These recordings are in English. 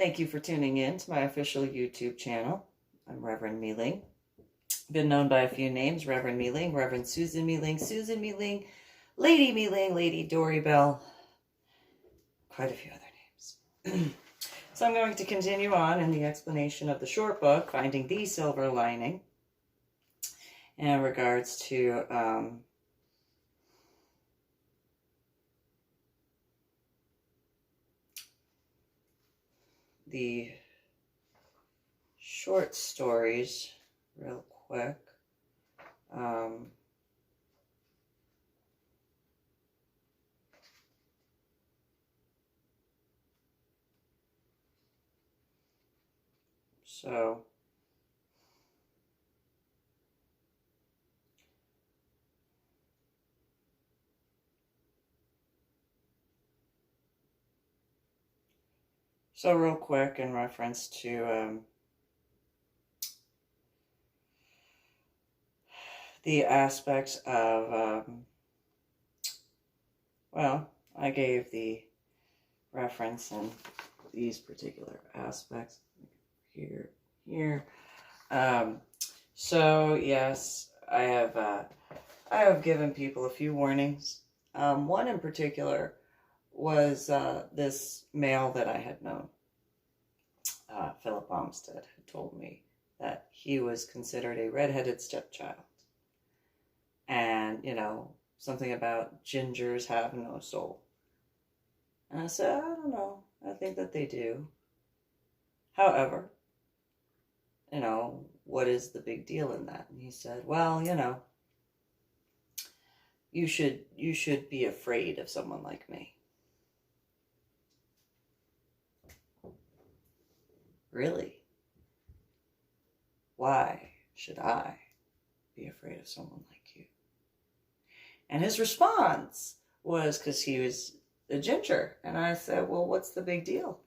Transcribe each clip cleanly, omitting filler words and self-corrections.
Thank you for tuning in to my official YouTube channel. I'm Reverend MeeLing. Been known by a few names: Reverend MeeLing, Reverend Susan MeeLing, Lady MeeLing, Lady Dori, Belle, quite a few other names. So I'm going to continue on in the explanation of the short book, Finding the Silver Lining, in regards to the short stories real quick. So real quick, in reference to the aspects of, well, I gave the reference in these particular aspects here. So yes, I have given people a few warnings. One in particular was this male that I had known. Philip Olmsted had told me that he was considered a redheaded stepchild. And, you know, something about gingers have no soul. And I said, I don't know. I think that they do. However, you know, what is the big deal in that? And he said, well, you know, you should be afraid of someone like me. Really? Why should I be afraid of someone like you? And his response was because he was a ginger. And I said, well, what's the big deal?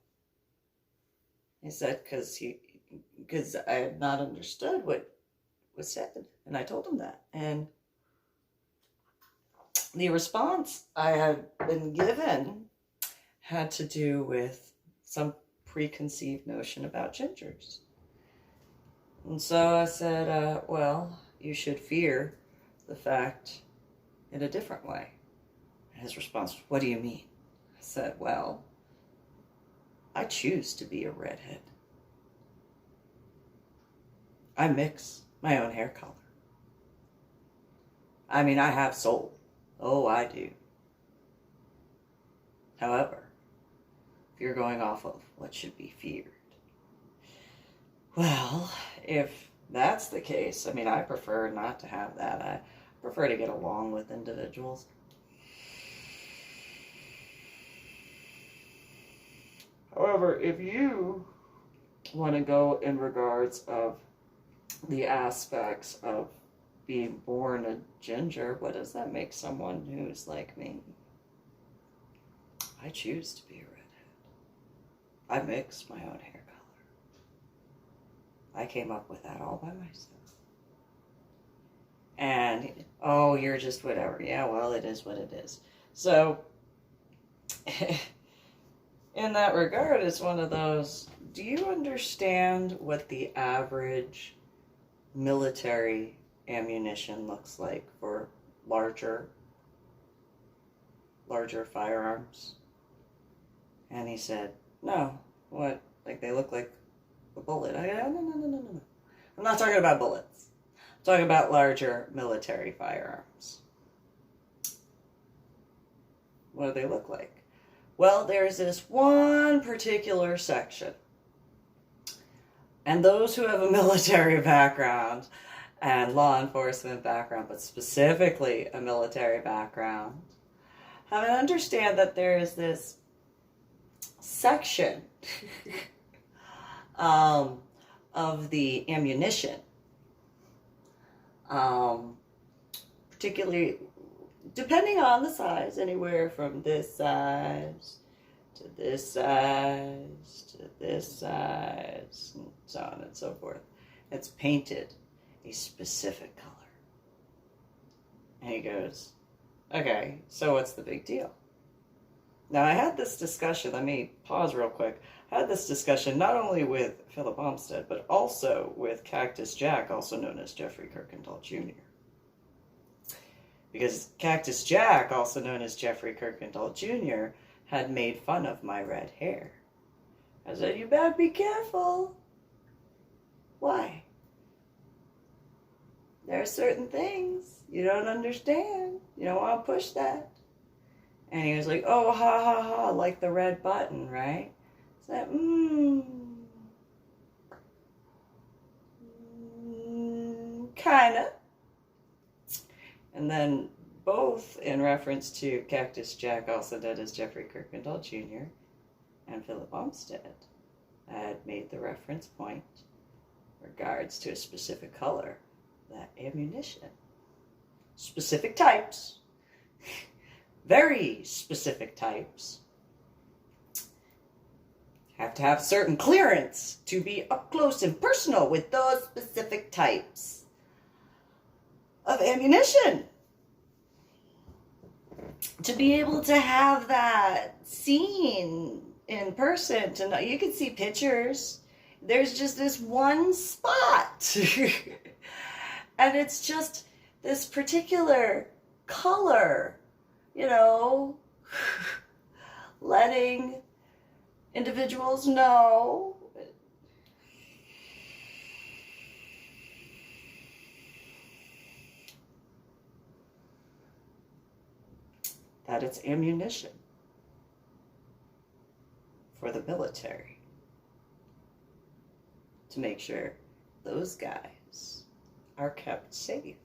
He said, because I had not understood what was said. And I told him that. And the response I had been given had to do with some preconceived notion about gingers. And so I said, well, you should fear the fact in a different way. And his response was, what do you mean? I said, well, I choose to be a redhead. I mix my own hair color. I mean, I have soul. Oh, I do. However, if you're going off of what should be feared, well, if that's the case, I mean, I prefer not to have that. I prefer to get along with individuals. However, if you want to go in regards of the aspects of being born a ginger, what does that make someone who's like me? I choose to be a redhead. I mix my own hair color. I came up with that all by myself. And, oh, you're just whatever. Yeah, well, it is what it is. So, in that regard, it's one of those, do you understand what the average military ammunition looks like for larger firearms? And he said, no. What? Like they look like a bullet? I go, no. I'm not talking about bullets. I'm talking about larger military firearms. What do they look like? Well, there's this one particular section. And those who have a military background and law enforcement background, but specifically a military background, have to understand that there is this section of the ammunition, particularly depending on the size, anywhere from this size to this size to this size, and so on and so forth. It's painted a specific color. And he goes, okay, so what's the big deal? Now, I had this discussion. Let me pause real quick. had this discussion not only with Philip Olmsted, but also with Cactus Jack, also known as Jeffrey Kirkendall Jr. Because Cactus Jack, also known as Jeffrey Kirkendall Jr., had made fun of my red hair. I said, you better be careful. Why? There are certain things you don't understand. You don't want to push that. And he was like, oh, ha, ha, ha, like the red button, right? It's like, kind of. And then both in reference to Cactus Jack, also known as Jeffrey Kirkendall Jr., and Philip Olmsted had made the reference point regards to a specific color, that ammunition. Specific types, very specific types, have to have certain clearance to be up close and personal with those specific types of ammunition. To be able to have that seen in person, to know, you can see pictures, there's just this one spot. And it's just this particular color, you know, letting individuals know that it's ammunition for the military to make sure those guys are kept safe.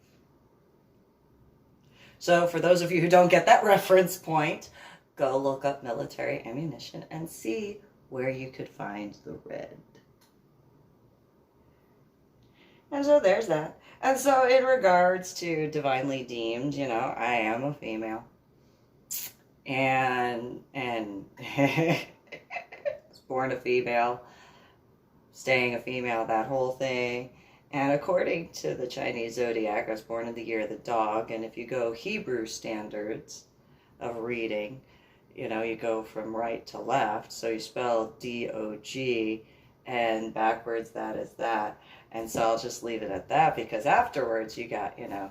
So for those of you who don't get that reference point, go look up military ammunition and see where you could find the red. And so there's that. And so in regards to divinely deemed, you know, I am a female. And was born a female, staying a female, that whole thing. And according to the Chinese zodiac, I was born in the year of the dog. And if you go Hebrew standards of reading, you know, you go from right to left. So you spell D-O-G, and backwards that is that. And so I'll just leave it at that, because afterwards you got, you know,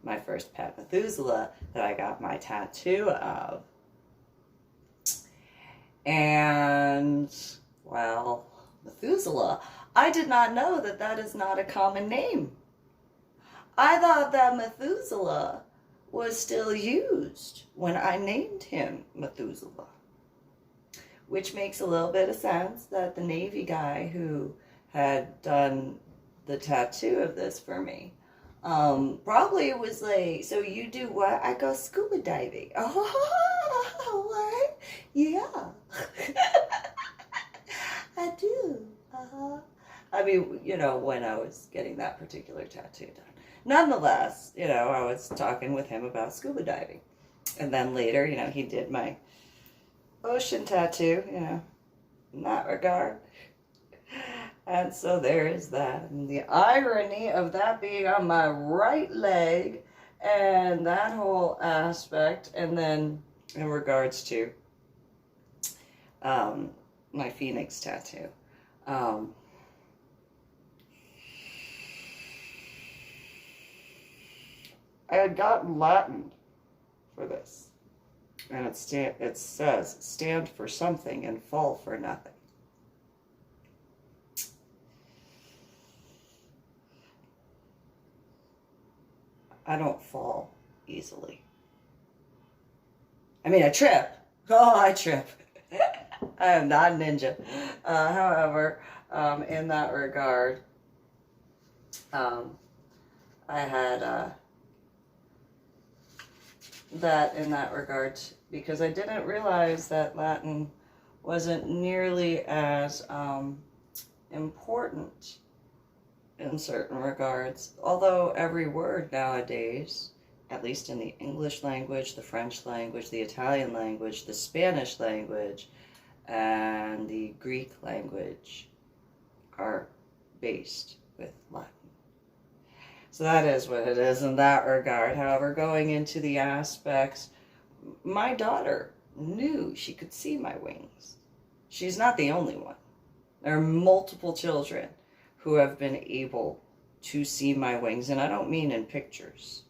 my first pet Methuselah that I got my tattoo of. And, well, Methuselah, I did not know that that is not a common name. I thought that Methuselah was still used when I named him Methuselah. Which makes a little bit of sense that the Navy guy who had done the tattoo of this for me probably was like, so you do what? I go scuba diving. Oh, what? Yeah. I do. I mean, you know, when I was getting that particular tattoo done. Nonetheless, you know, I was talking with him about scuba diving. And then later, you know, he did my ocean tattoo, you know, in that regard. And so there is that. And the irony of that being on my right leg and that whole aspect. And then in regards to my phoenix tattoo. I had gotten Latin for this. And it says, stand for something and fall for nothing. I don't fall easily. I mean, I trip. Oh, I trip. I am not a ninja. However, in that regard, I had that in that regard, because I didn't realize that Latin wasn't nearly as important in certain regards, although every word nowadays, at least in the English language, the French language, the Italian language, the Spanish language, and the Greek language are based with Latin. So that is what it is in that regard. However, going into the aspects, my daughter knew she could see my wings. she's not the only one. There are multiple children who have been able to see my wings, and I don't mean in pictures.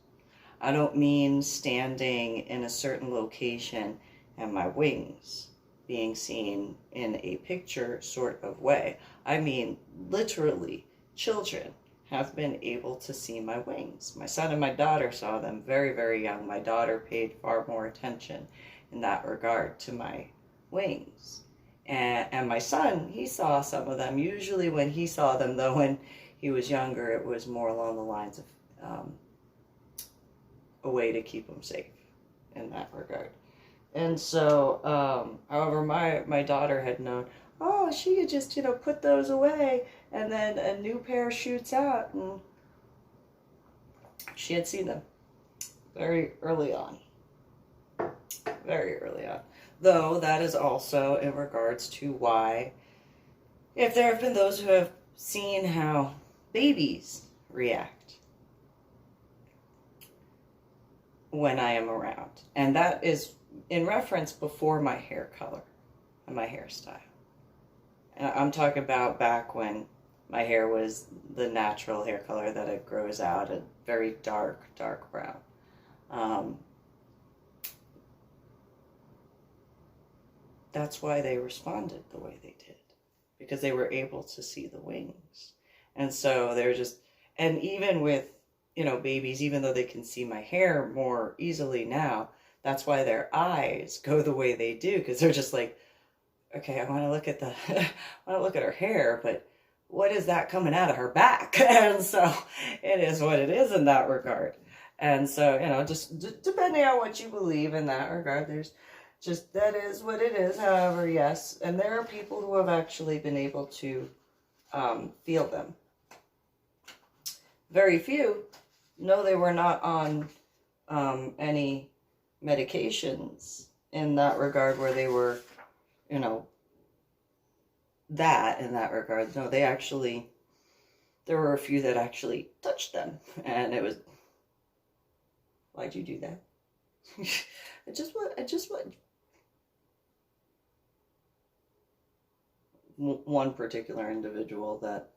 I don't mean standing in a certain location and my wings being seen in a picture sort of way. I mean, literally, children have been able to see my wings. My son and my daughter saw them very, very young. My daughter paid far more attention in that regard to my wings. And my son, he saw some of them. Usually when he saw them, though, when he was younger, it was more along the lines of a way to keep him safe in that regard. And so, however, my daughter had known, oh, she could just, put those away, and then a new pair shoots out, and she had seen them very early on. Very early on. Though that is also in regards to why, if there have been those who have seen how babies react when I am around. And that is in reference before my hair color and my hairstyle. And I'm talking about back when my hair was the natural hair color that it grows out, a very dark, dark brown. That's why they responded the way they did, because they were able to see the wings. And so they're just, and even with, babies, even though they can see my hair more easily now, that's why their eyes go the way they do, because they're just like, okay, I want to look at her hair, but what is that coming out of her back? And so it is what it is in that regard. And so, just depending on what you believe in that regard, that is what it is. However, yes, and there are people who have actually been able to feel them. Very few. No, they were not on any medications in that regard where they were, that in that regard. No, there were a few that actually touched them, and it was, why'd you do that? I just want. One particular individual that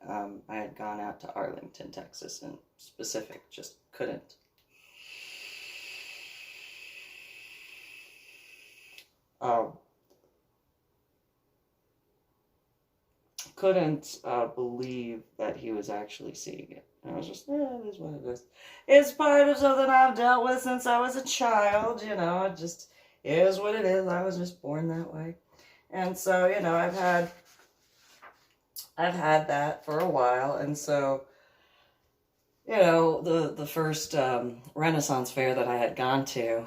I had gone out to Arlington, Texas, in specific, just couldn't. Couldn't believe that he was actually seeing it. And I was just, it is what it is. It's part of something I've dealt with since I was a child, it just is what it is. I was just born that way. And so, I've had that for a while, and so, the first Renaissance fair that I had gone to,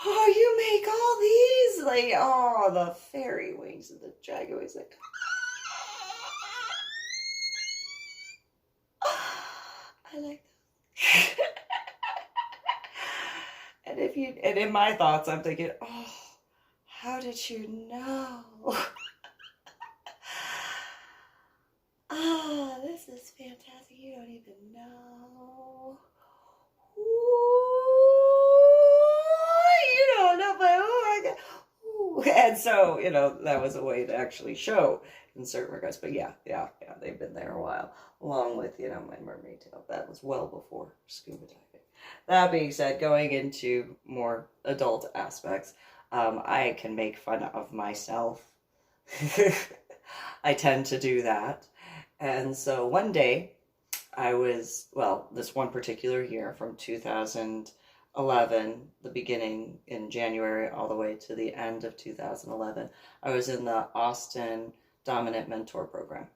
oh, you make all these, the fairy wings and the dragon wings, I like those. And in my thoughts, I'm thinking, oh, how did you know? This is fantastic. You don't even know. Ooh, you don't know, but oh my God. Ooh. And so, that was a way to actually show in certain regards. But yeah, they've been there a while, along with, my mermaid tail. That was well before scuba diving. That being said, going into more adult aspects, I can make fun of myself. I tend to do that. And so one day, this one particular year from 2011, the beginning in January all the way to the end of 2011, I was in the Austin Dominant Mentor Program.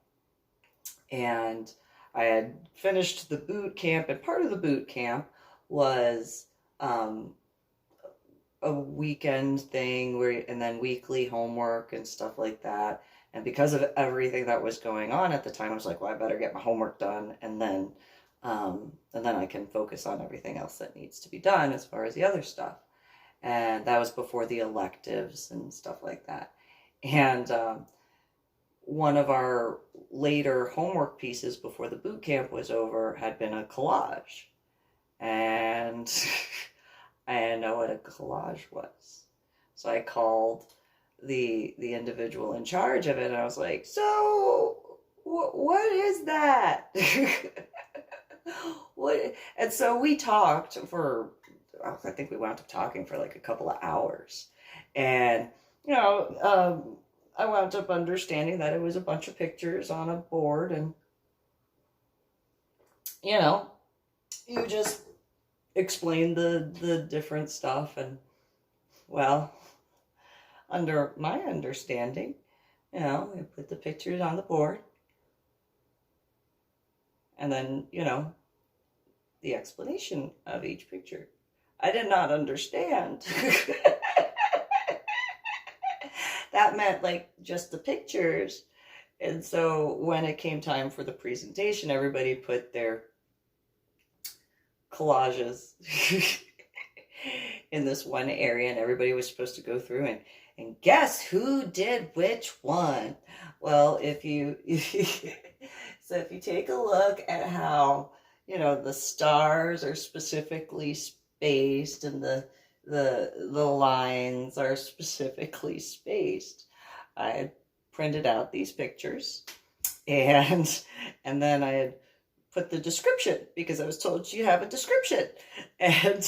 And I had finished the boot camp, and part of the boot camp was a weekend thing and then weekly homework and stuff like that. And because of everything that was going on at the time, I was like, well, I better get my homework done, and then I can focus on everything else that needs to be done as far as the other stuff. And that was before the electives and stuff like that. And one of our later homework pieces before the boot camp was over had been a collage. And I didn't know what a collage was. So I called the individual in charge of it, and I was like, so what is that? What? And so we talked for, I think we wound up talking for like a couple of hours, and I wound up understanding that it was a bunch of pictures on a board, and you just explain the different stuff, and well, under my understanding, we put the pictures on the board, and then the explanation of each picture. I did not understand. That meant like just the pictures. And so when it came time for the presentation, everybody put their collages in this one area, and everybody was supposed to go through and guess who did which one. Well, if you take a look at how the stars are specifically spaced, and the lines are specifically spaced, I had printed out these pictures, and then I had put the description, because I was told you have a description, and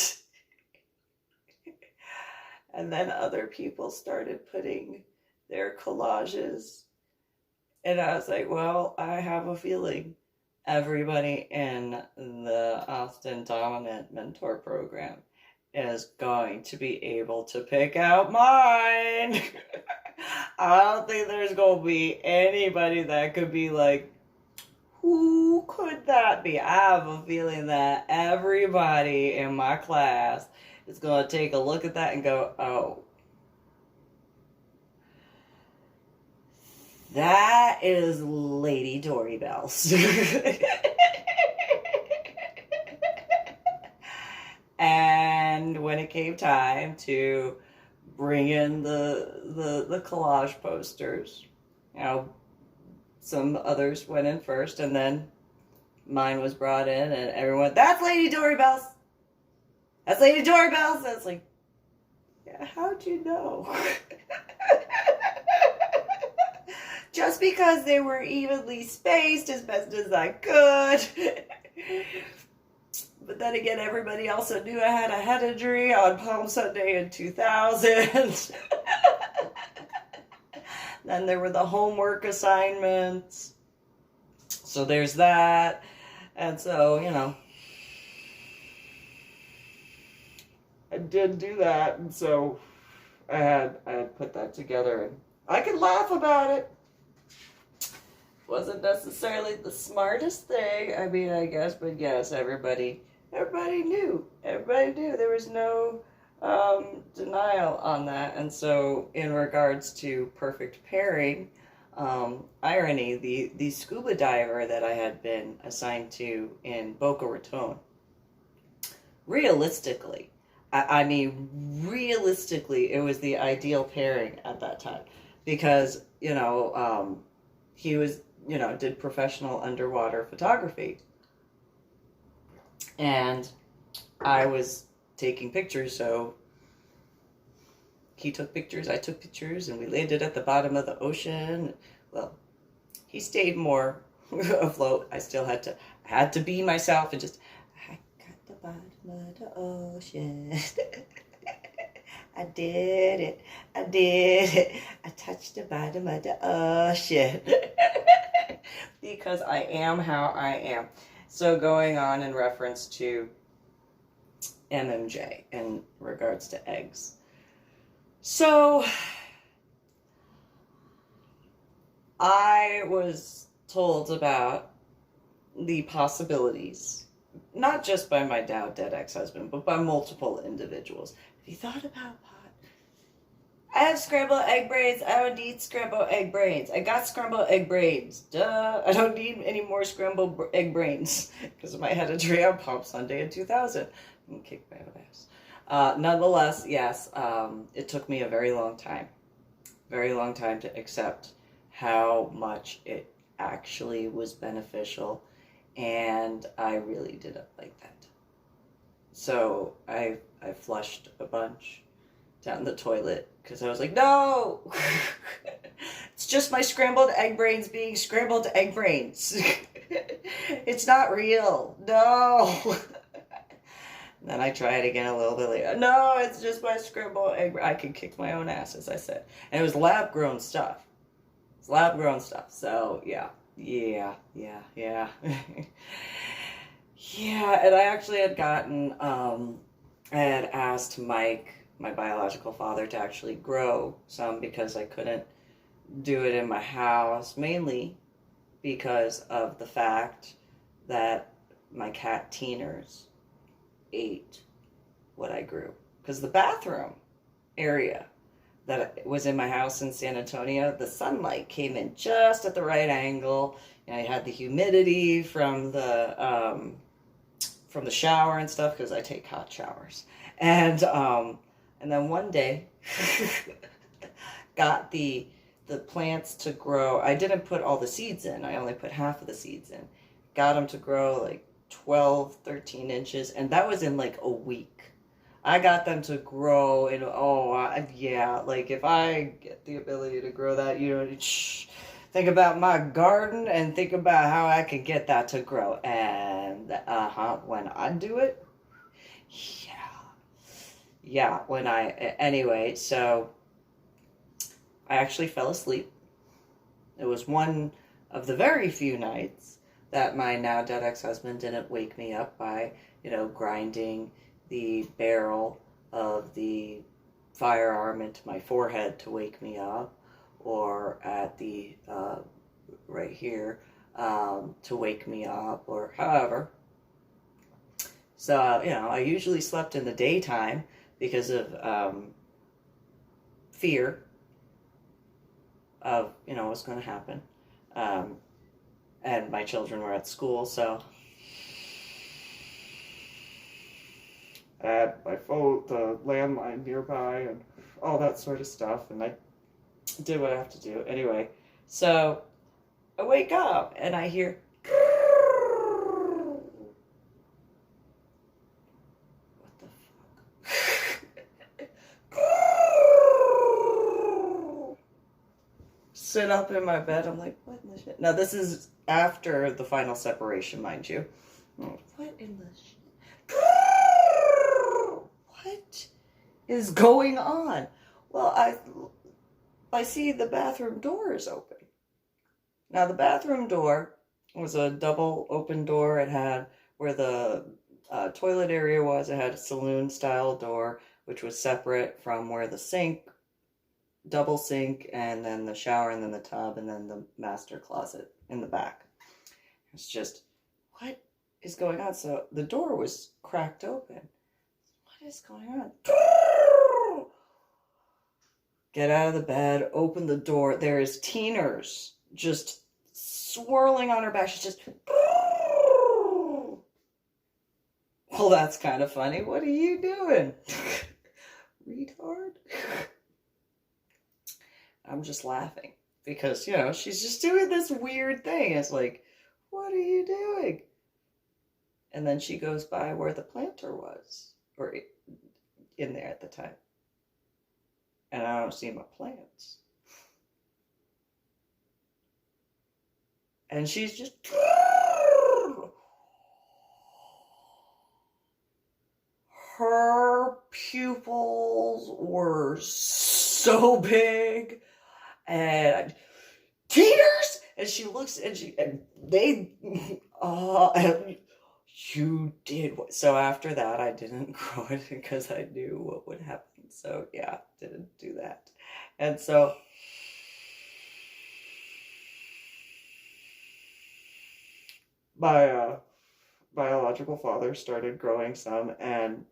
then other people started putting their collages, and I was like, well, I have a feeling everybody in the Austin Dominant Mentor Program is going to be able to pick out mine. I don't think there's going to be anybody that could be like, who could that be? I have a feeling that everybody in my class is going to take a look at that and go, oh, that is Lady Dori Belle's. And when it came time to bring in the collage posters, some others went in first, and then mine was brought in, and everyone, that's Lady Dori Belle's. That's Lady Dori Belle's. I was like, yeah, how'd you know? Just because they were evenly spaced as best as I could. But then again, everybody also knew I had a head injury on Palm Sunday in 2000. Then there were the homework assignments. So there's that. And so, I did do that. And so I had put that together, and I could laugh about it. Wasn't necessarily the smartest thing, I guess, but yes, everybody knew. Everybody knew. There was no denial on that. And so in regards to perfect pairing, irony, the scuba diver that I had been assigned to in Boca Raton, realistically, realistically, it was the ideal pairing at that time, because, he was, did professional underwater photography. And I was taking pictures, so he took pictures, I took pictures, and we landed at the bottom of the ocean. Well, he stayed more afloat. I still had to be myself and just, I got the bottom of the ocean. I did it. I touched the bottom of the ocean. Because I am how I am. So going on in reference to MMJ in regards to eggs. So I was told about the possibilities, not just by my now dead ex-husband, but by multiple individuals. Have you thought about pot? I have scrambled egg brains. I don't need scrambled egg brains. I got scrambled egg brains. Duh. I don't need any more scrambled egg brains because of my head injury on Palm Sunday in 2000. I'm kick my own ass. Nonetheless, yes, it took me a very long time to accept how much it actually was beneficial, and I really didn't like that. So I flushed a bunch. down the toilet because I was like, no, it's just my scrambled egg brains being scrambled egg brains. It's not real. No. Then I try it again a little bit later. No, it's just my scrambled egg. I can kick my own ass, as I said. And it was lab grown stuff. It's lab grown stuff. So yeah. Yeah. Yeah, and I actually had gotten, I had asked Mike, my biological father, to actually grow some because I couldn't do it in my house, mainly because of the fact that my cat Teeners ate what I grew. Because the bathroom area that was in my house in San Antonio, the sunlight came in just at the right angle, and I had the humidity from the shower and stuff because I take hot showers, and then one day got the plants to grow. I didn't put all the seeds in. I only put half of the seeds in. Got them to grow like 12, 13 inches, and that was in like a week. I got them to grow in, yeah, like if I get the ability to grow that, think about my garden and think about how I could get that to grow. And, when I do it, anyway, so I actually fell asleep. It was one of the very few nights that my now dead ex-husband didn't wake me up by, grinding the barrel of the firearm into my forehead to wake me up, or at the, right here, to wake me up, or however. So, I usually slept in the daytime because of fear of, what's going to happen. And my children were at school, so I had my phone, the landline nearby, and all that sort of stuff, and I did what I have to do. Anyway, so I wake up, and I hear, what the fuck? Sit up in my bed, I'm like, what in the shit? Now, this is after the final separation, mind you. What in the shit? What is going on? Well, I see the bathroom door is open. Now, the bathroom door was a double open door. It had where the toilet area was. It had a saloon-style door, which was separate from where the sink, double sink, and then the shower, and then the tub, and then the master closet in the back. It's just, what is going on? So the door was cracked open. What is going on? Get out of the bed, open the door. There is Teeners just swirling on her back. She's just, well, that's kind of funny. What are you doing? Retard. I'm just laughing because, she's just doing this weird thing. It's like, what are you doing? And then she goes by where the planter was, or in there at the time. And I don't see my plants. And she's just, her pupils were so big, and Teeters, and she looks, and they, and you did what? So after that, I didn't grow it because I knew what would happen. So yeah, didn't do that. And so my biological father started growing some, and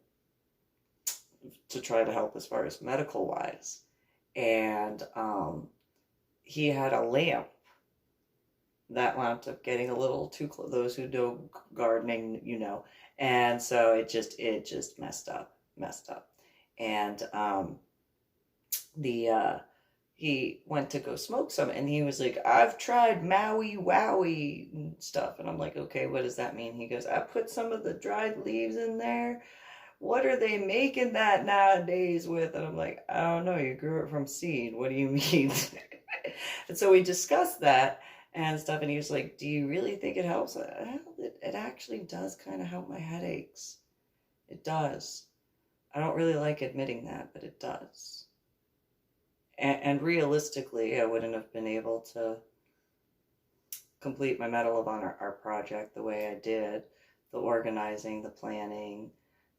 to try to help as far as medical wise, and he had a lamp that wound up getting a little too close. Those who know gardening, and so it just messed up, and he went to go smoke some, and he was like, I've tried Maui Wowie and stuff, and I'm like, okay, what does that mean? He goes, I put some of the dried leaves in there what are they making that nowadays with? And I'm like, I don't know. You grew it from seed. What do you mean? And so we discussed that and stuff. And he was like, do you really think it helps? It actually does kind of help my headaches. It does. I don't really like admitting that, but it does. And realistically, I wouldn't have been able to complete my Medal of Honor art project the way I did, the organizing, the planning,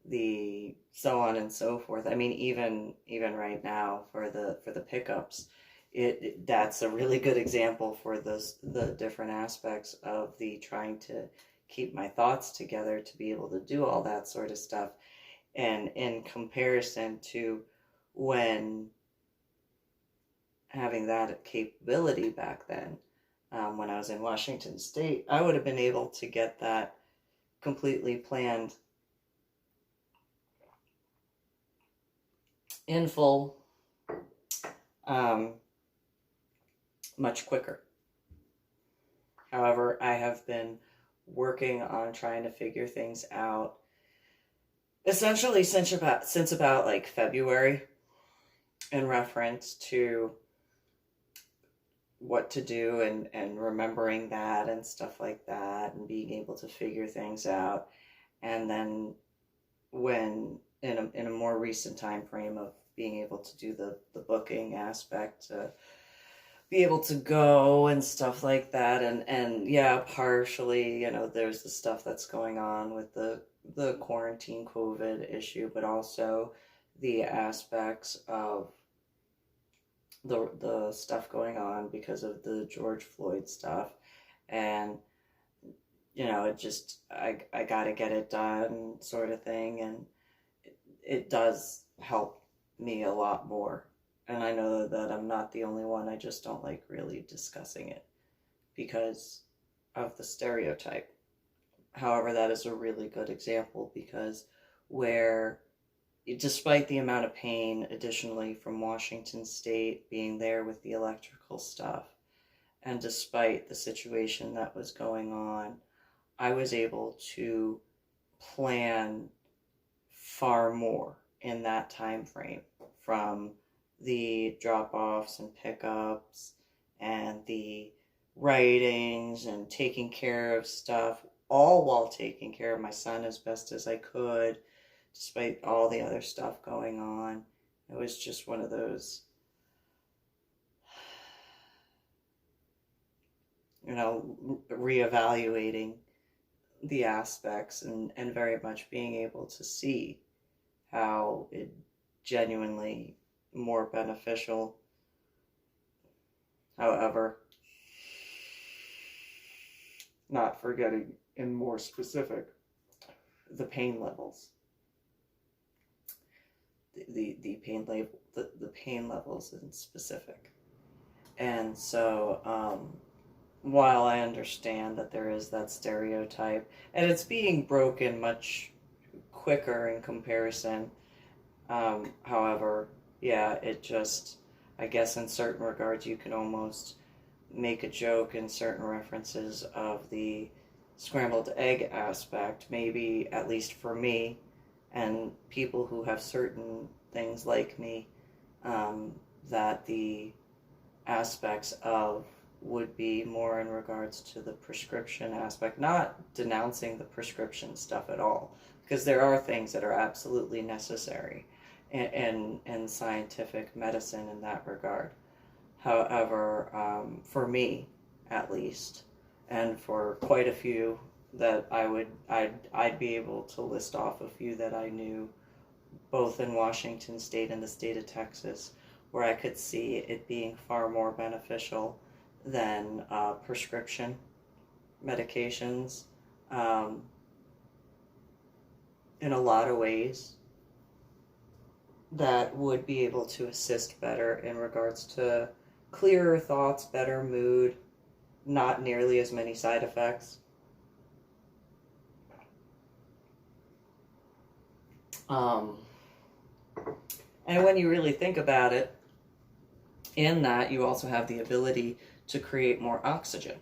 the so on and so forth. I mean, even right now for the pickups, that's a really good example for the different aspects of the trying to keep my thoughts together to be able to do all that sort of stuff. And in comparison to when having that capability back then, when I was in Washington State, I would have been able to get that completely planned in full much quicker. However, I have been working on trying to figure things out essentially since about like February, in reference to what to do and remembering that and stuff like that and being able to figure things out. And then when in a more recent time frame of being able to do the booking aspect, to be able to go and stuff like that. And yeah, partially, you know, there's the stuff that's going on with the quarantine COVID issue, but also the aspects of the stuff going on because of the George Floyd stuff. And you know, it just, I gotta get it done sort of thing. And it does help me a lot more. And I know that I'm not the only one. I just don't like really discussing it because of the stereotype. However, that is a really good example, because where, despite the amount of pain additionally from Washington State being there with the electrical stuff, and despite the situation that was going on, I was able to plan far more in that time frame, from the drop-offs and pickups and the writings and taking care of stuff, all while taking care of my son as best as I could, despite all the other stuff going on. It was just one of those, you know, reevaluating the aspects and very much being able to see how it genuinely more beneficial. However, not forgetting in more specific, the pain levels. The pain levels in specific. And so while I understand that there is that stereotype, and it's being broken much quicker in comparison, however, yeah, it just, I guess in certain regards you can almost make a joke in certain references of the scrambled egg aspect, maybe at least for me and people who have certain things like me, that the aspects of would be more in regards to the prescription aspect, not denouncing the prescription stuff at all, because there are things that are absolutely necessary in scientific medicine in that regard. However, for me, at least, and for quite a few that I'd be able to list off a few that I knew, both in Washington State and the state of Texas, where I could see it being far more beneficial than prescription medications in a lot of ways, that would be able to assist better in regards to clearer thoughts, better mood, not nearly as many side effects. And when you really think about it, in that you also have the ability to create more oxygen.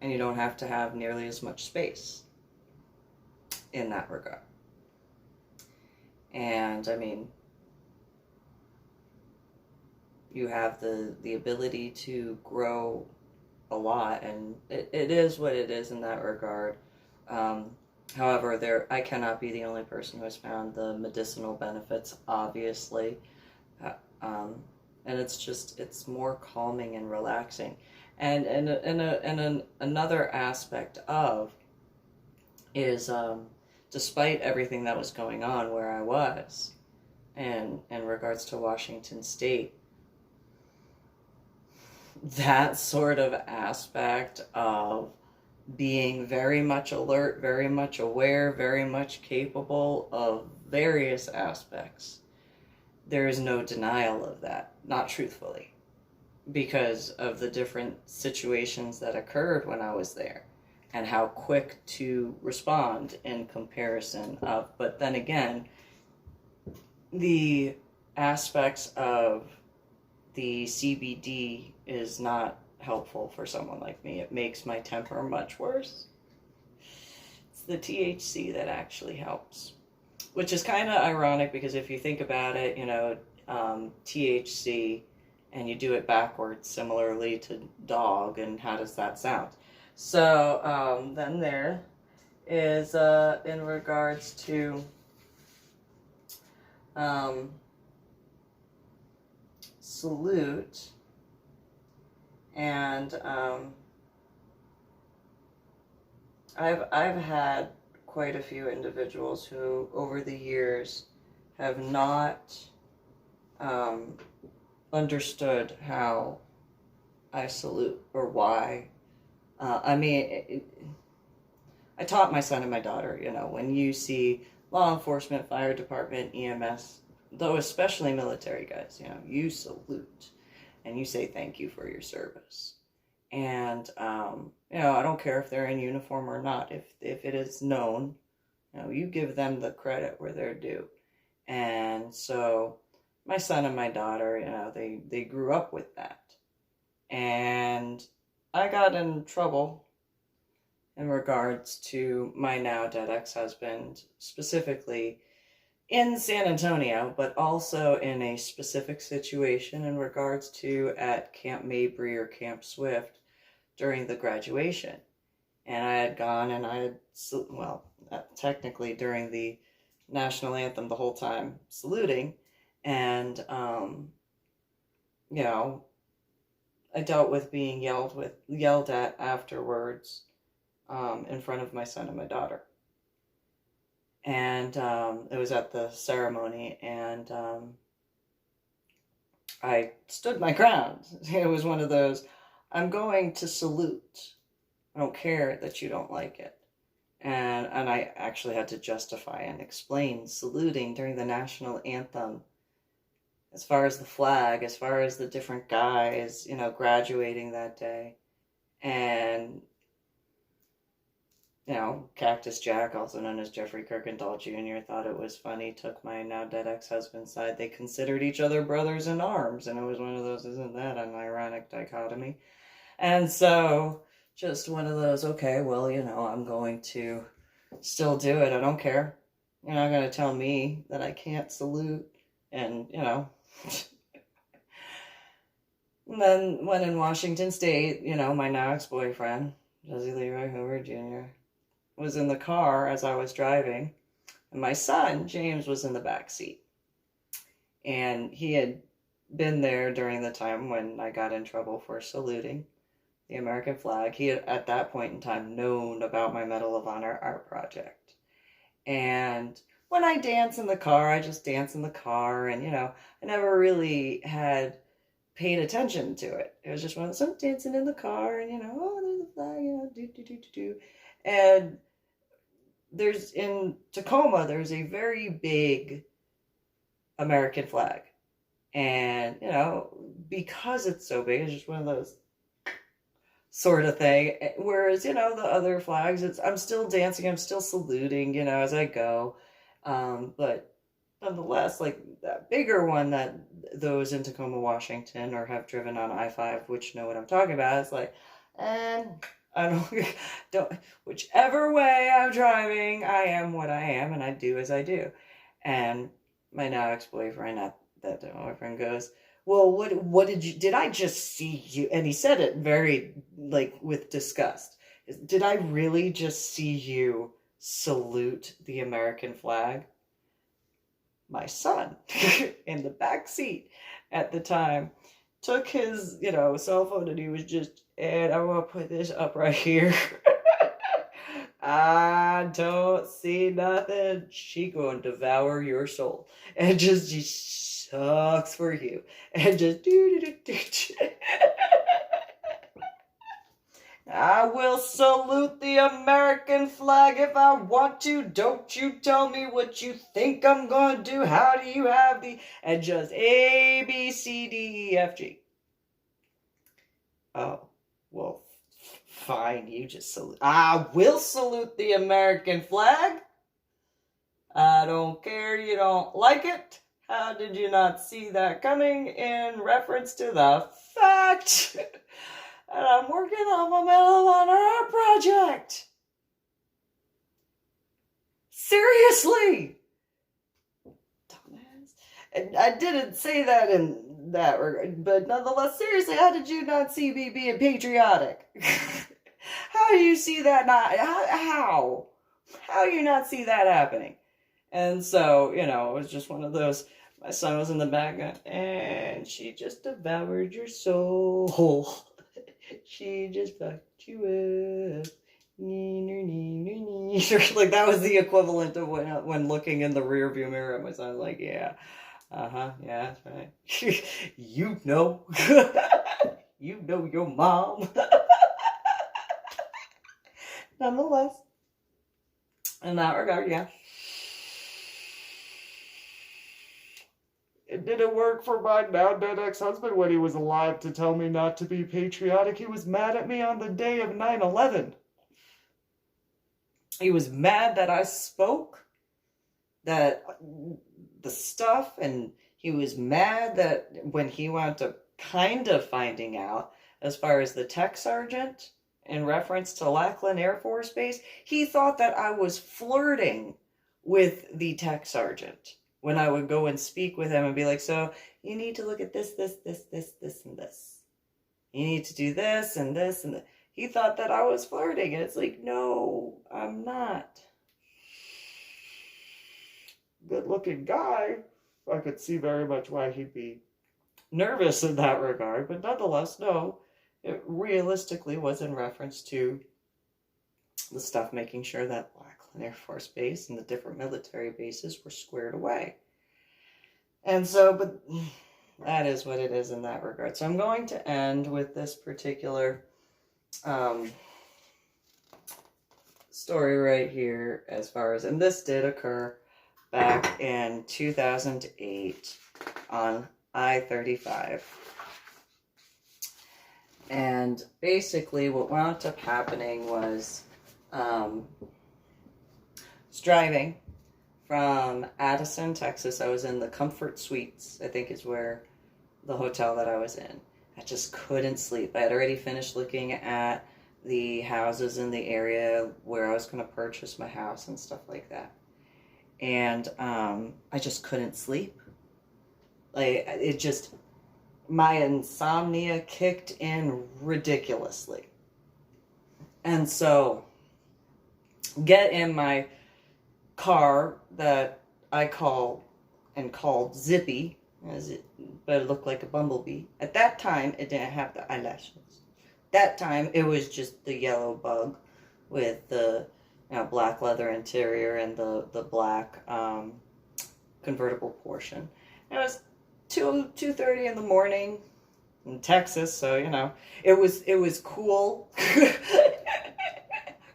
And you don't have to have nearly as much space. in that regard. And I mean, you have the ability to grow a lot, and it is what it is in that regard. However, I cannot be the only person who has found the medicinal benefits, obviously. Uh, um, and it's more calming and relaxing. And another aspect of is, despite everything that was going on where I was, and in regards to Washington State, that sort of aspect of being very much alert, very much aware, very much capable of various aspects, there is no denial of that, not truthfully, because of the different situations that occurred when I was there and how quick to respond in comparison of. But then again, the aspects of the CBD is not helpful for someone like me. It makes my temper much worse. It's the THC that actually helps, which is kind of ironic because if you think about it, THC, and you do it backwards, similarly to dog, and how does that sound? So then there is, in regards to salute, and I've had quite a few individuals who over the years have not understood how I salute or why. I taught my son and my daughter, when you see law enforcement, fire department, EMS, though especially military guys, you salute and you say thank you for your service. And, I don't care if they're in uniform or not. If it is known, you give them the credit where they're due. And so my son and my daughter, they grew up with that. And I got in trouble in regards to my now dead ex-husband, specifically in San Antonio, but also in a specific situation in regards to at Camp Mabry or Camp Swift during the graduation. And I had gone and technically during the national anthem the whole time saluting, and I dealt with being yelled at afterwards in front of my son and my daughter. And it was at the ceremony, and I stood my ground. It was one of those, I'm going to salute. I don't care that you don't like it. And I actually had to justify and explain saluting during the national anthem, as far as the flag, as far as the different guys, graduating that day. And, Cactus Jack, also known as Jeffrey Kirkendall Jr., thought it was funny, took my now dead ex-husband's side. They considered each other brothers in arms, and it was one of those, isn't that an ironic dichotomy? And so, just one of those, okay, well, I'm going to still do it. I don't care. You're not going to tell me that I can't salute, and, And then when in Washington State, my now ex-boyfriend, Jesse Leroy Hoover Jr., was in the car as I was driving, and my son, James, was in the back seat. And he had been there during the time when I got in trouble for saluting the American flag. He had, at that point in time, known about my Medal of Honor art project. And when I dance in the car, I just dance in the car, and, I never really had paid attention to it. It was just one of those, I'm dancing in the car, and, oh, there's a flag, do. And in Tacoma, there's a very big American flag. And, because it's so big, it's just one of those sort of thing. Whereas, the other flags, I'm still dancing, I'm still saluting, as I go. But nonetheless, like that bigger one that those in Tacoma, Washington, or have driven on I-5, which know what I'm talking about, it's like, and I don't, whichever way I'm driving, I am what I am and I do as I do. And my now ex-boyfriend, not that boyfriend, goes, well, what did I just see you? And he said it very, like, with disgust. Did I really just see you salute the American flag? My son, in the back seat at the time, took his, cell phone and he was just, and I'm gonna put this up right here. I don't see nothing. She gonna devour your soul. And just sucks for you. And just I will salute the American flag if I want to. Don't you tell me what you think I'm going to do. How do you have the... And just A, B, C, D, E, F, G. Oh, well, fine. You just salute. I will salute the American flag. I don't care. You don't like it. How did you not see that coming in reference to the fact... And I'm working on my middle on our project. Seriously. Dumbass. And I didn't say that in that regard, but nonetheless, seriously, how did you not see me being patriotic? How do you see that not, how? How do you not see that happening? And so, it was just one of those, my son was in the background, and she just devoured your soul. She just fucked you up. Like, that was the equivalent of when looking in the rearview mirror at my son. Like, yeah. Yeah, that's right. You know. You know your mom. Nonetheless. In that regard, yeah. It didn't work for my now-dead ex-husband when he was alive to tell me not to be patriotic. He was mad at me on the day of 9/11. He was mad that I spoke that the stuff, and he was mad that when he wound up kind of finding out, as far as the tech sergeant in reference to Lackland Air Force Base, he thought that I was flirting with the tech sergeant. When I would go and speak with him and be like, so you need to look at this, and this. You need to do this and this and that. He thought that I was flirting. And it's like, no, I'm not. Good looking guy. I could see very much why he'd be nervous in that regard. But nonetheless, no, it realistically was in reference to the stuff making sure that Lackland Air Force Base and the different military bases were squared away. And so, but that is what it is in that regard. So I'm going to end with this particular story right here as far as, and this did occur back in 2008 on I-35. And basically what wound up happening was driving from Addison, Texas. I was in the Comfort Suites, I think is where the hotel that I was in. I just couldn't sleep. I had already finished looking at the houses in the area where I was going to purchase my house and stuff like that. And I just couldn't sleep. Like, it just, my insomnia kicked in ridiculously. And so, get in my car that I called Zippy, but it looked like a bumblebee. At that time, it didn't have the eyelashes. That time, it was just the yellow bug with the black leather interior and the black convertible portion. It was 2:30 in the morning in Texas, so it was cool.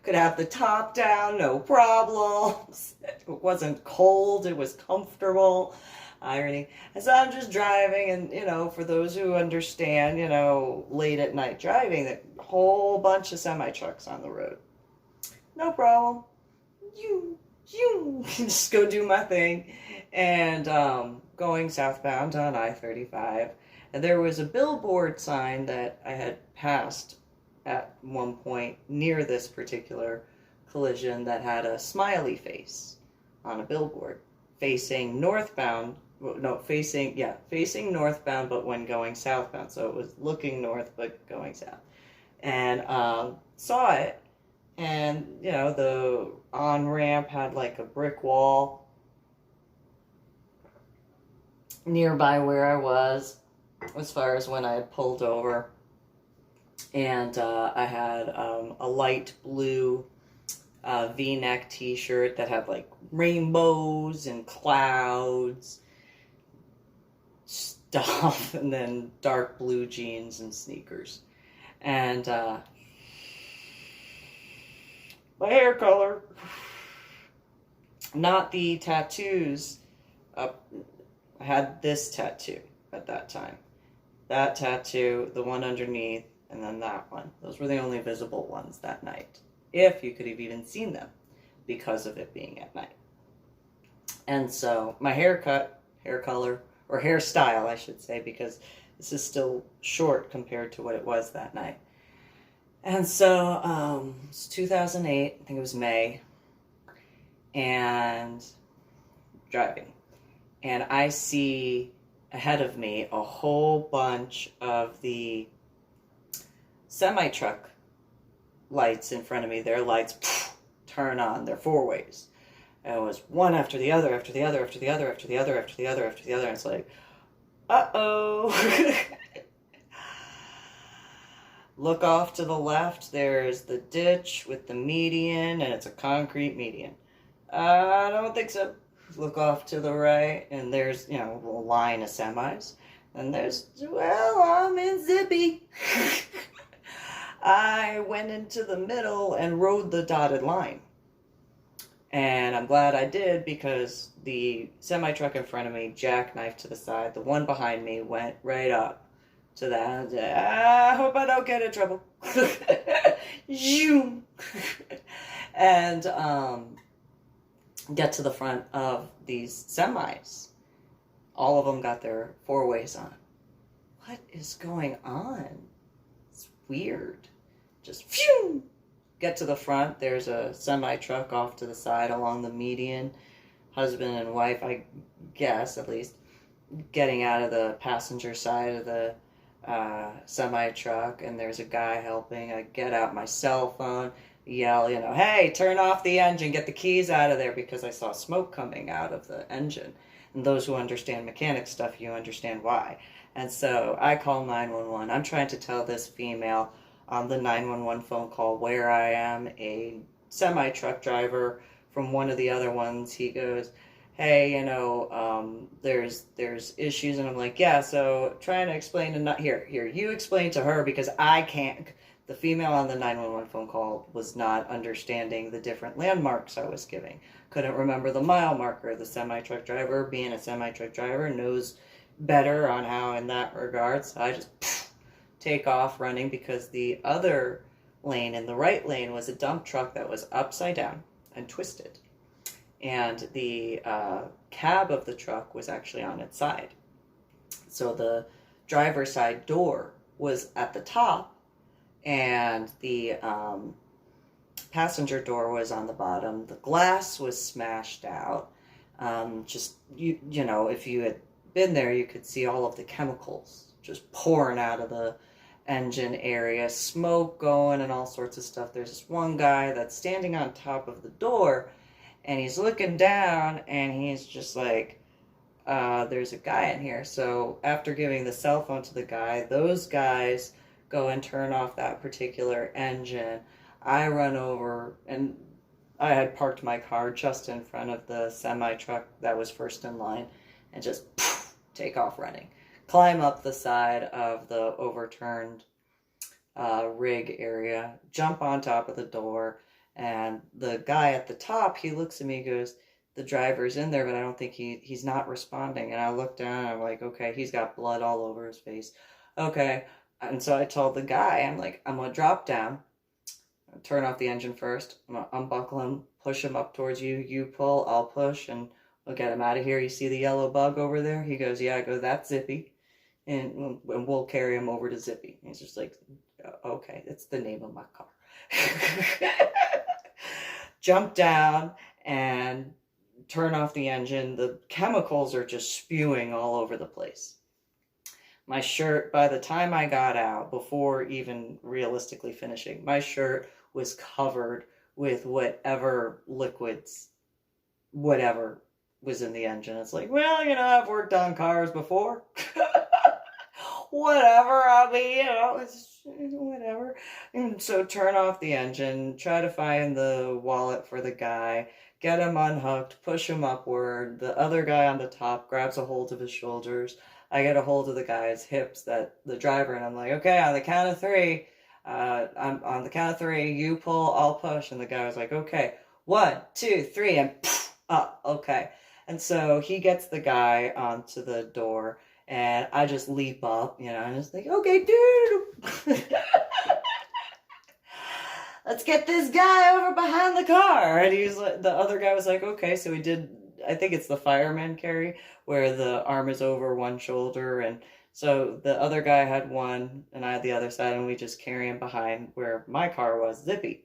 Could have the top down, no problems. It wasn't cold, it was comfortable. Irony. And so I'm just driving, and for those who understand, late at night driving, that whole bunch of semi-trucks on the road. No problem. Just go do my thing. And going southbound on I-35. And there was a billboard sign that I had passed at one point near this particular collision that had a smiley face on a billboard facing northbound. No, facing northbound, but when going southbound. So it was looking north, but going south. And saw it, and the on-ramp had like a brick wall nearby where I was, as far as when I had pulled over. And I had a light blue V-neck t-shirt that had like rainbows and clouds stuff, and then dark blue jeans and sneakers. And my hair color, not the tattoos. I had this tattoo at that time. That tattoo, the one underneath, and then that one. Those were the only visible ones that night, if you could have even seen them, because of it being at night. And so my haircut, hair color, or hairstyle, I should say, because this is still short compared to what it was that night. And so it's 2008, I think it was May, and driving. And I see ahead of me a whole bunch of the semi-truck lights in front of me. Their lights turn on. They're four ways. And it was one after the other, after the other, after the other, after the other, after the other, after the other. And it's like, uh-oh. Look off to the left. There's the ditch with the median, and it's a concrete median. I don't think so. Look off to the right, and there's, a line of semis. And there's, well, I'm in zippy. I went into the middle and rode the dotted line. And I'm glad I did, because the semi-truck in front of me jackknifed to the side. The one behind me went right up to that. I hope I don't get in trouble. And get to the front of these semis. All of them got their four ways on. What is going on? It's weird. Just phew! Get to the front. There's a semi-truck off to the side along the median. Husband and wife, I guess, at least, getting out of the passenger side of the semi-truck, and there's a guy helping. I get out my cell phone, yell, hey, turn off the engine, get the keys out of there, because I saw smoke coming out of the engine. And those who understand mechanic stuff, you understand why. And so I call 911. I'm trying to tell this female on the 911 phone call where I am, a semi-truck driver from one of the other ones. He goes, hey, there's issues. And I'm like, yeah, so trying to explain to not here, you explain to her, because I can't. The female on the 911 phone call was not understanding the different landmarks I was giving. Couldn't remember the mile marker. The semi-truck driver, being a semi-truck driver, knows better on how in that regard. So I just take off running, because the other lane, in the right lane, was a dump truck that was upside down and twisted. And the cab of the truck was actually on its side. So the driver's side door was at the top, and the passenger door was on the bottom. The glass was smashed out. If you had been there, you could see all of the chemicals just pouring out of the engine area, smoke going and all sorts of stuff. There's this one guy that's standing on top of the door, and he's looking down, and he's just like, there's a guy in here. So after giving the cell phone to the guy, those guys go and turn off that particular engine. I run over, and I had parked my car just in front of the semi-truck that was first in line, and just take off running. Climb up the side of the overturned rig area, jump on top of the door, and the guy at the top, he looks at me, goes, the driver's in there, but I don't think he's not responding. And I look down, and I'm like, okay, he's got blood all over his face. Okay. And so I told the guy, I'm like, I'm going to drop down, turn off the engine first, I'm going to unbuckle him, push him up towards you, you pull, I'll push, and we'll get him out of here. You see the yellow bug over there? He goes, yeah. I go, that's Zippy. and we'll carry him over to Zippy. And he's just like, okay, that's the name of my car. Jump down and turn off the engine. The chemicals are just spewing all over the place. My shirt, by the time I got out, before even realistically finishing, my shirt was covered with whatever liquids, whatever was in the engine. It's like, well, I've worked on cars before. Whatever, I mean, it's whatever. And so turn off the engine, try to find the wallet for the guy, get him unhooked, push him upward. The other guy on the top grabs a hold of his shoulders. I get a hold of the guy's hips, the driver, and I'm like, okay, on the count of three, I'm on the count of three, you pull, I'll push. And the guy was like, okay, 1, 2, 3, and up, okay. And so he gets the guy onto the door, and I just leap up, and just like, okay, dude, let's get this guy over behind the car. And the other guy was like, okay. So we did, I think it's the fireman carry, where the arm is over one shoulder. And so the other guy had one, and I had the other side, and we just carry him behind where my car was, Zippy.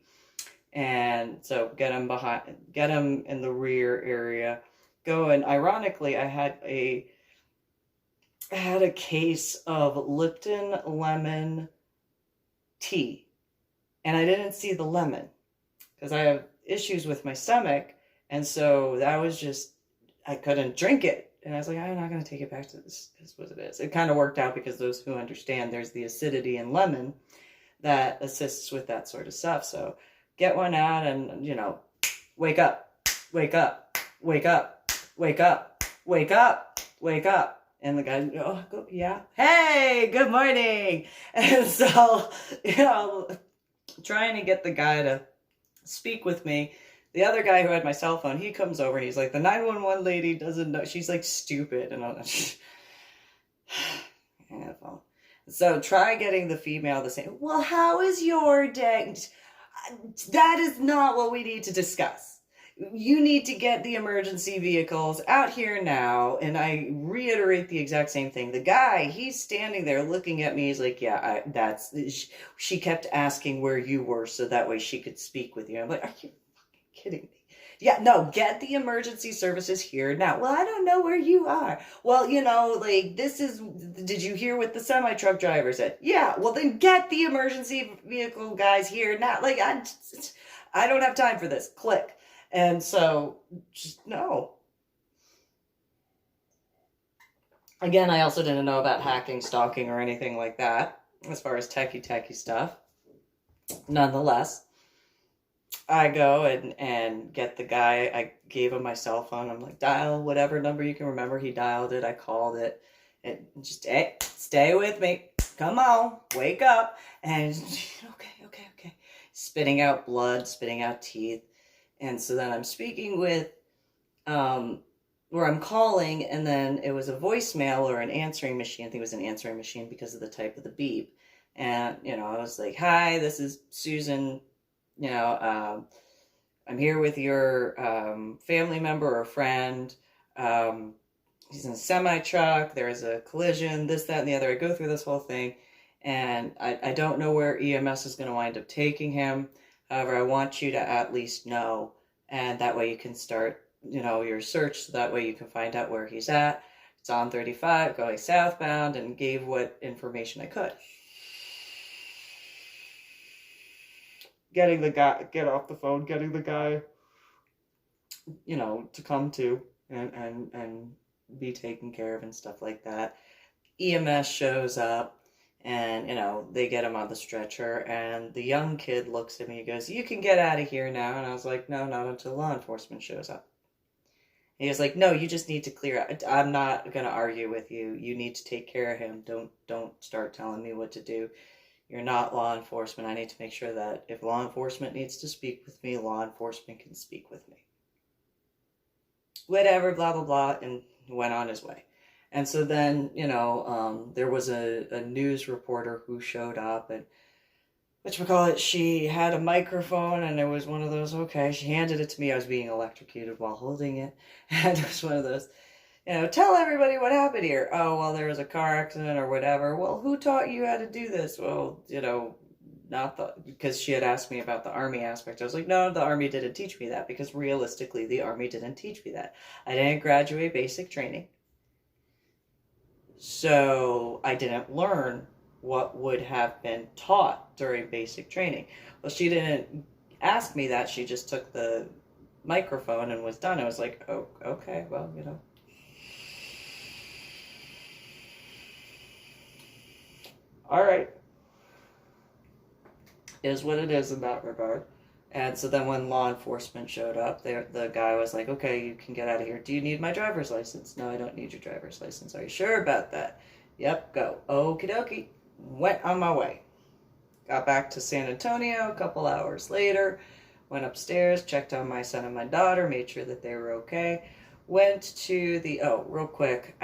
And so get him in the rear area, go. And ironically, I had a case of Lipton lemon tea, and I didn't see the lemon because I have issues with my stomach, and so that was just, I couldn't drink it. And I was like, I'm not going to take it back to this. This is what it is. It kind of worked out because those who understand, there's the acidity in lemon that assists with that sort of stuff. So get one out and, wake up, wake up, wake up, wake up, wake up, wake up. And the guy, yeah, hey, good morning. And so, trying to get the guy to speak with me. The other guy who had my cell phone, he comes over and he's like, the 911 lady doesn't know. She's like stupid. And I'm like, so try getting the female to say, well, how is your day? That is not what we need to discuss. You need to get the emergency vehicles out here now. And I reiterate the exact same thing. The guy, he's standing there looking at me. He's like, yeah, she kept asking where you were so that way she could speak with you. I'm like, are you fucking kidding me? Yeah, no, get the emergency services here now. Well, I don't know where you are. Well, did you hear what the semi-truck driver said? Yeah, well then get the emergency vehicle guys here now. I don't have time for this. Click. And so, just no. Again, I also didn't know about hacking, stalking, or anything like that, as far as techie stuff. Nonetheless, I go and get the guy. I gave him my cell phone. I'm like, dial whatever number you can remember. He dialed it. I called it. And just, hey, stay with me. Come on, wake up. And okay. Spitting out blood, spitting out teeth. And so then I'm speaking with, where I'm calling, and then it was a voicemail or an answering machine. I think it was an answering machine because of the type of the beep. And, I was like, hi, this is Susan. I'm here with your family member or friend. He's in a semi-truck. There's a collision, this, that, and the other. I go through this whole thing, and I don't know where EMS is going to wind up taking him. However, I want you to at least know, and that way you can start, your search, so that way you can find out where he's at. It's on 35, going southbound, and gave what information I could. Getting the guy, get off the phone, getting the guy, to come to and be taken care of and stuff like that. EMS shows up. And, they get him on the stretcher, and the young kid looks at me and goes, you can get out of here now. And I was like, no, not until law enforcement shows up. And he was like, no, you just need to clear out. I'm not going to argue with you. You need to take care of him. Don't start telling me what to do. You're not law enforcement. I need to make sure that if law enforcement needs to speak with me, law enforcement can speak with me. Whatever, blah, blah, blah, and went on his way. And so then, there was a news reporter who showed up, and she had a microphone, and it was one of those, okay, she handed it to me. I was being electrocuted while holding it. And it was one of those, tell everybody what happened here. Oh, well, there was a car accident or whatever. Well, who taught you how to do this? Well, not because she had asked me about the army aspect. I was like, no, the army didn't teach me that, because realistically, the army didn't teach me that. I didn't graduate basic training. So I didn't learn what would have been taught during basic training. Well, she didn't ask me that. She just took the microphone and was done. I was like, oh, okay, well, all right, is what it is in that regard. And so then when law enforcement showed up, the guy was like, okay, you can get out of here. Do you need my driver's license? No, I don't need your driver's license. Are you sure about that? Yep, go. Okie dokie. Went on my way. Got back to San Antonio a couple hours later. Went upstairs, checked on my son and my daughter, made sure that they were okay. Went to real quick,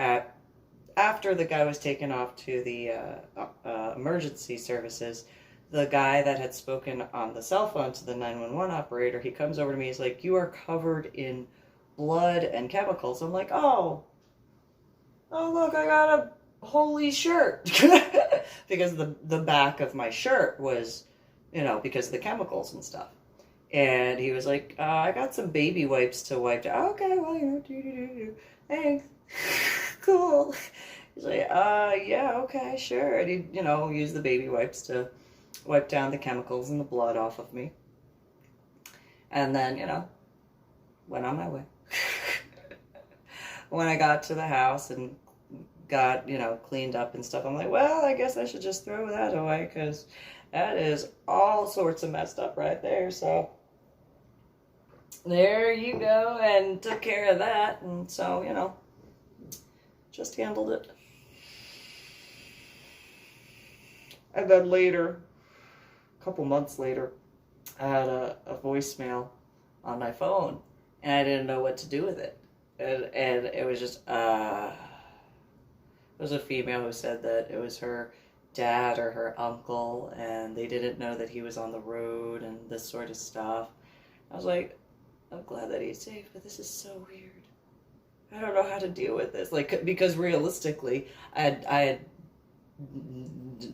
after the guy was taken off to the emergency services, the guy that had spoken on the cell phone to the 911 operator, he comes over to me, he's like, you are covered in blood and chemicals. I'm like, oh look, I got a holy shirt. Because the back of my shirt was, because of the chemicals and stuff. And he was like, I got some baby wipes to wipe down. Okay, well, thanks. Cool. He's like, yeah, okay, sure. And he, used the baby wipes to wipe down the chemicals and the blood off of me. And then, went on my way. When I got to the house and got, cleaned up and stuff, I'm like, well, I guess I should just throw that away, because that is all sorts of messed up right there. So there you go, and took care of that. And so, just handled it. And then later, a couple months later, I had a voicemail on my phone, and I didn't know what to do with it. And it was just, it was a female who said that it was her dad or her uncle, and they didn't know that he was on the road and this sort of stuff. I was like, I'm glad that he's safe, but this is so weird. I don't know how to deal with this. Like, because realistically, I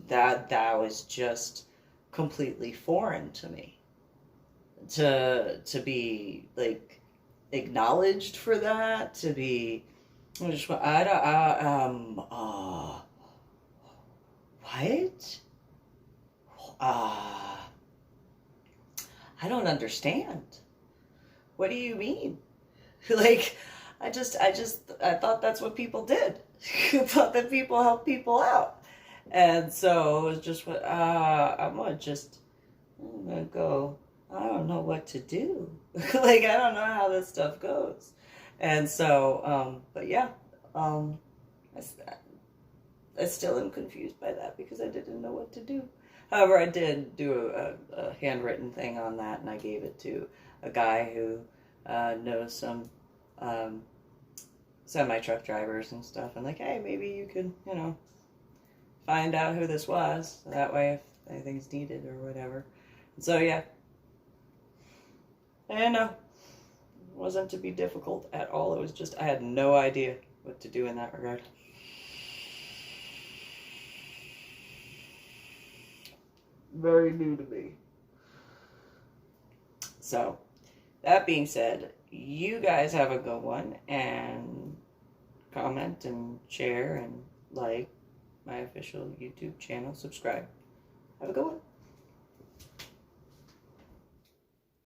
that was just completely foreign to me. To be like acknowledged for that, to be just what? I don't understand. What do you mean? Like, I thought that's what people did. I thought that people help people out. And so it was just what, I'm gonna go, I don't know what to do. Like, I don't know how this stuff goes. And so, but yeah, I still am confused by that, because I didn't know what to do. However, I did do a handwritten thing on that, and I gave it to a guy who knows some semi-truck drivers and stuff, and like, hey, maybe you could, find out who this was. So that way, if anything's needed or whatever. And so, yeah. And it wasn't to be difficult at all. It was just, I had no idea what to do in that regard. Very new to me. So, that being said, you guys have a good one, and comment and share and like my official YouTube channel. Subscribe. Have a good one.